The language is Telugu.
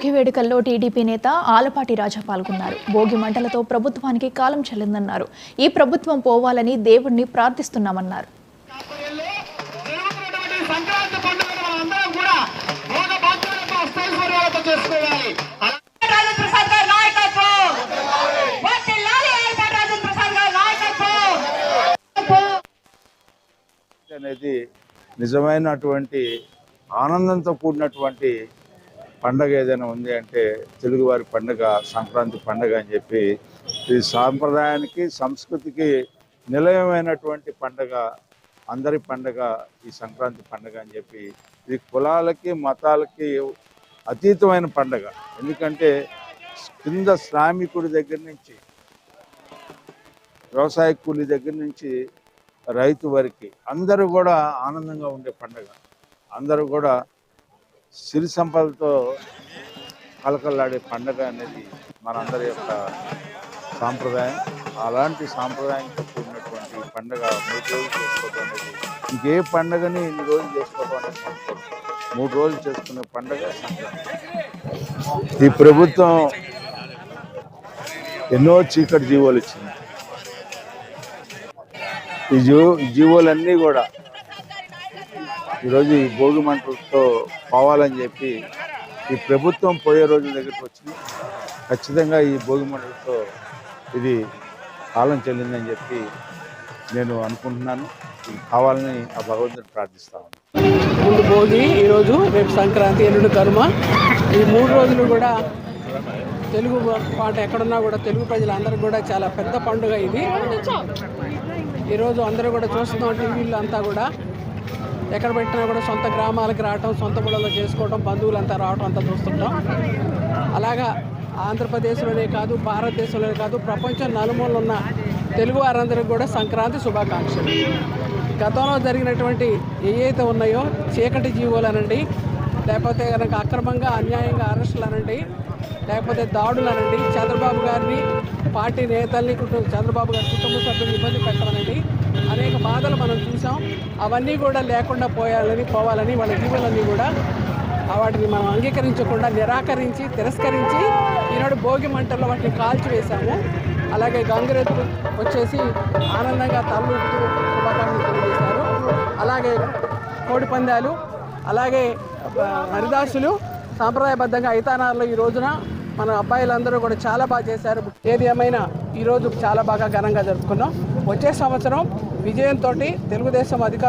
భోగి వేడుకల్లో టీడీపీ నేత ఆలపాటి రాజా పాల్గొన్నారు. భోగి మంటలతో ప్రభుత్వానికి కాలం చెల్లిందన్నారు. ఈ ప్రభుత్వం పోవాలని దేవుణ్ణి ప్రార్థిస్తున్నామన్నారు. అనేది నిజమైనటువంటి ఆనందంతో కూడినటువంటి పండగ ఏదైనా ఉంది అంటే తెలుగువారి పండుగ సంక్రాంతి పండుగ అని చెప్పి, ఇది సాంప్రదాయానికి సంస్కృతికి నిలయమైనటువంటి పండుగ, అందరి పండుగ ఈ సంక్రాంతి పండుగ అని చెప్పి, ఇది కులాలకి మతాలకి అతీతమైన పండుగ. ఎందుకంటే కింద శ్రామికుడి దగ్గర నుంచి వ్యవసాయ కూలి దగ్గర నుంచి రైతు వరకు అందరూ కూడా ఆనందంగా ఉండే పండుగ. అందరూ కూడా సిరి సంపదతో కలకలాడే పండుగ అనేది మనందరి యొక్క సాంప్రదాయం. అలాంటి సాంప్రదాయంతో కూడినటువంటి పండుగ 3 రోజులు చేసుకోవడం అనేది, ఇంకే పండుగని 2 రోజులు చేసుకోవడం అనేది అనుకోరు. 3 రోజులు చేసుకునే పండుగ సంక్రాంతి. ఈ ప్రభుత్వం ఎన్నో చీకటి జీవోలు ఇచ్చింది. ఈ జీవోలన్నీ కూడా ఈరోజు ఈ భోగి మంటలతో పోవాలని చెప్పి ఈ ప్రభుత్వం పోయే రోజుల దగ్గరికి వచ్చింది. ఖచ్చితంగా ఈ భోగి మంటలతో ఇది కాలం చెల్లిందని చెప్పి నేను అనుకుంటున్నాను. ఇది కావాలని ఆ భగవంతుని ప్రార్థిస్తాను. ముందు భోగి, ఈరోజు రేపు సంక్రాంతి, ఎల్లుండి కనుమ. ఈ 3 రోజులు కూడా తెలుగు పాట ఎక్కడున్నా కూడా తెలుగు ప్రజలందరికీ కూడా చాలా పెద్ద పండుగ ఇది. ఈరోజు అందరూ కూడా చూస్తున్నాం, టీవీలు అంతా కూడా ఎక్కడ పెట్టినా కూడా సొంత గ్రామాలకు రావటం, సొంత ఊళ్ళలో చేసుకోవడం, బంధువులంతా రావటం అంతా చూస్తుంటాం. అలాగా ఆంధ్రప్రదేశ్లోనే కాదు, భారతదేశంలోనే కాదు, ప్రపంచం నలుమూలలు ఉన్న తెలుగు వారందరికీ కూడా సంక్రాంతి శుభాకాంక్షలు. గతంలో జరిగినటువంటి ఏవైతే ఉన్నాయో చీకటి జీవోలు అనండి, లేకపోతే కనుక అక్రమంగా అన్యాయంగా అరెస్టులు అనండి, లేకపోతే దాడులు అనండి, చంద్రబాబు గారిని పార్టీ నేతల్ని చంద్రబాబు గారి కుటుంబ సభ్యులు ఇబ్బంది పెట్టాలని అనేక బాధలు మనం చూసాం. అవన్నీ కూడా లేకుండా పోవాలని వాళ్ళ జీవులన్నీ కూడా వాటిని మనం అంగీకరించకుండా నిరాకరించి తిరస్కరించి ఈనాడు భోగి మంటల్లో వాటిని కాల్చివేశాము. అలాగే గంగిరెద్దులు వచ్చేసి ఆనందంగా తలూపుతూ శుభాకాంక్షలు తెలియజేశారు. అలాగే కోడి పందాలు, అలాగే హరిదాసులు సాంప్రదాయబద్ధంగా ఐతానార్లు ఈ రోజున మన అబ్బాయిలందరూ కూడా చాలా బాగా చేశారు. ఏది ఏమైనా ఈరోజు చాలా బాగా ఘనంగా జరుపుకున్నాం. వచ్చే సంవత్సరం విజయంతో తెలుగుదేశం అధికారం